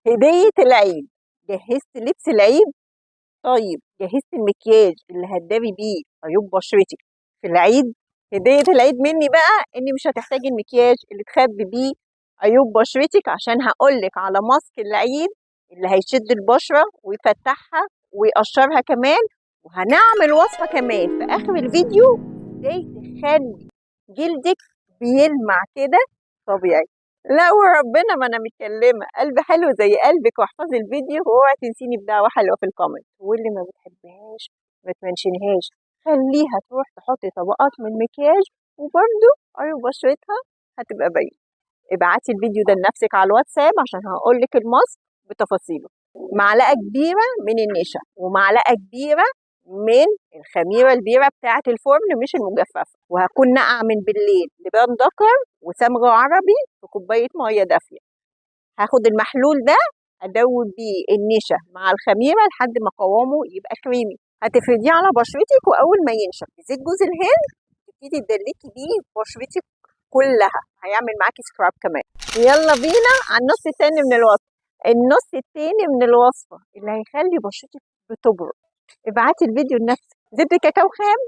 هدية العيد. جهزت لبس العيد؟ طيب جهزت المكياج اللي هتداري بيه عيوب بشرتك في العيد؟ هدية العيد مني بقى اني مش هتحتاجي المكياج اللي تخبي بيه عيوب بشرتك، عشان هقولك على ماسك العيد اللي هيشد البشرة ويفتحها ويقشرها كمان، وهنعمل وصفة كمان في اخر الفيديو ازاي تخلي جلدك بيلمع كده طبيعي. لا وربنا ما انا متكلمه، قلب حلو زي قلبك، واحفظي الفيديو واوعي تنسيني بدعوه حلوه في الكومنت، واللي ما بتحبهاش ما تمنشنهاش، خليها تروح تحط طبقات من المكياج وبرده عيوب بشرتها هتبقى باينه. ابعتي الفيديو ده لنفسك على الواتساب عشان هقولك المصف بتفاصيله. معلقه كبيره من النشا ومعلقه كبيره من الخميره البيره بتاعه الفرن مش المجففه، وهكون ناقعه من بالليل لبان دكر وصمغ عربي في كوبايه ميه دافيه. هاخد المحلول ده ادوب بيه النشا مع الخميره لحد ما قوامه يبقى كريمي، هتفرديه على بشرتك، واول ما ينشف بزيت جوز الهند تبتدي تدلكي بيه بشرتك كلها، هيعمل معاكي سكراب كمان. يلا بينا على النص التاني من الوصفه. النص التاني من الوصفه اللي هيخلي بشرتك بتبرق. ابعتي الفيديو لنفسك. زبده كاكاو خام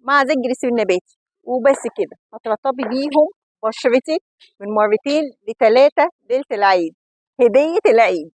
مع زيت جريسين نباتي وبس كده، هترطبي بيهم بشرتك من مرتين لثلاثه ليله العيد. هديه العيد.